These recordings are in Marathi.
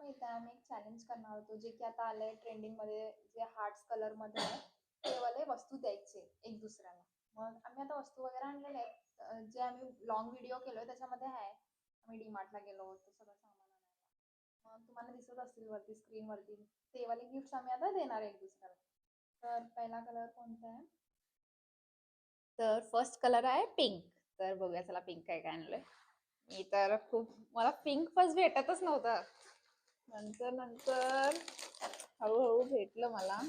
माहिती आहे, आम्ही एक चॅलेंज करणार होतो जे की आता आलंय ट्रेंडिंग मध्ये, जे हार्ट्स कलर मध्ये आहे ते वाले वस्तू द्यायचे एक दुसऱ्याला. मग आम्ही आता वस्तू वगैरे आणलेले आहेत, जे आम्ही लॉंग व्हिडिओ केलोय त्याच्यामध्ये आहे. आम्ही डीमार्टला गेलो होतो सगळं सामान आणायला. मग तुम्हाला दिसत असतील वरती स्क्रीन वरती, ते वाले गिफ्ट आम्ही आता देणार आहे एक दुसऱ्याला. तर पहिला कलर कोणता आहे? तर फर्स्ट कलर आहे पिंक. तर बघूया चला पिंक काय काय आणलंय. मी तर खूप, मला पिंक फर्स्ट भेटतच नव्हतं, नंतर नंतर हळूहळू भेटलं मला.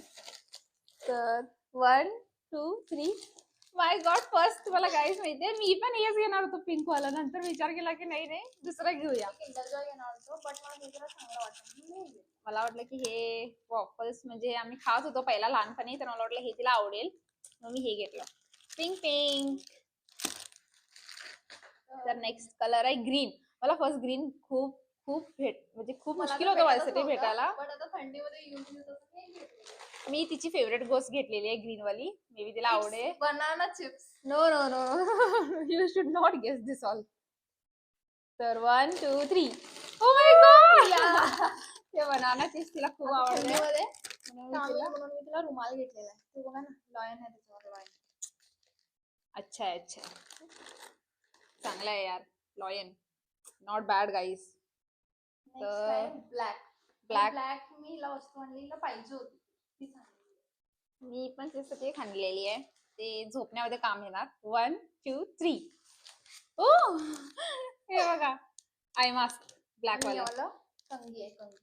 तर 1 2 3 माय गॉड, फर्स्ट मला काहीच माहितीये, मी पण हेच घेणार होतो पिंक वाला. नंतर विचार केला की नाही नाही दुसरं घेऊया. किंडर जॉय घेणार होतो, बट मला हे जरा चांगलं वाटलं. मला वाटलं की हे वॉफल्स म्हणजे आम्ही खात होतो पहिला लहानपणी, तर मला वाटलं हे तिला आवडेल, मग मी हे घेतलं पिंक पिंक. तर नेक्स्ट कलर आहे ग्रीन. मला फर्स्ट ग्रीन खूप खूप म्हणजे खूप मुश्किल होतं माझ्यासाठी भेटायला. पण आता थंडीमध्ये यूज मी तिची फेवरेट गोष्ट घेतलेली आहे ग्रीन वाली, मे बी तिला आवडेल. Banana chips. No no no, you should not guess this all. तर 1 2 3 ओ माय गॉड, ते बनाना चिप्स तिला खूप आवडते, म्हणून मी तिला रुमाल घेतलेला आहे. तू बघा ना, लॉयन आहे त्याच्यामध्ये लॉयन. अच्छा आहे, अच्छा चांगला आहे यार, लॉयन नॉट बॅड गाईज. तर ब्लॅक ब्लॅक मी हिला वस्तू आणलेली पाहिजे होती, मी पण त्यासाठी एक आणलेली आहे, ते झोपण्यामध्ये काम येणार. 1 2 3 ओ हे बघा, आय मास्क ब्लॅक वाला कंगी आहे, कंगी.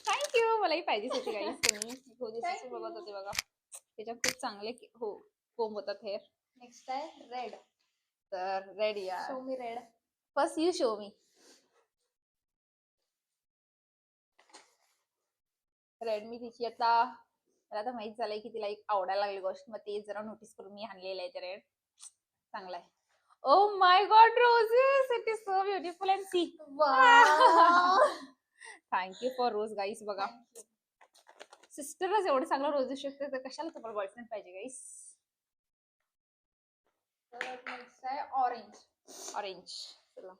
थँक्यू, मलाही पाहिजेच होती गाईज. तुम्ही बघत होते बघा, त्याच्यात खूप चांगले हो कोंब होतात हेअर. नेक्स्ट आहे रेड. तर रेड या, show me red. First you show me. Red मी तिची आता, मला आता माहित झालंय की तिला एक आवडायला लागली गोष्ट, मग ते जरा नोटीस करून मी आणलेलं आहे. ते रेड चांगला आहे. Oh my god roses, it is so beautiful and see. Thank you for rose guys. बघा सिस्टरच एवढं चांगलं रोज देऊ शकते, तर कशाला तुम्हाला बॉयफ्रेंड पाहिजे गाईस. नेक्स्ट आहे ऑरेंज. ऑरेंज, चला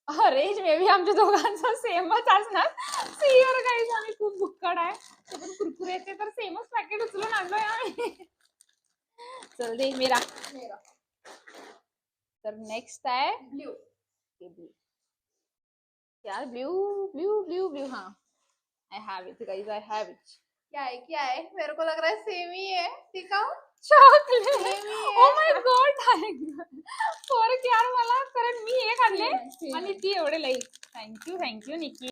ऑरेंज मे बी आमच्या दोघांचा सेमच असणार. सियर गाईस, आम्ही खूप भुक्कड आहे. ते पण कुरकुरेचे तर सेमच पॅकेट उचलून आणलोय आम्ही. चल दे मेरा. तर नेक्स्ट आहे ब्ल्यू. ब्ल्यू यार, ब्ल्यू ब्ल्यू ब्ल्यू ब्ल्यू, हाँ I have it guys, I have it. क्या है, क्या है? मेरे को लग रहा है सेम ही है. दिखाओ. Chocolate. O my God, for यार मला, कारण मी एक आणले आणि ती एवढे लई. थँक्यू थँक्यू निकी.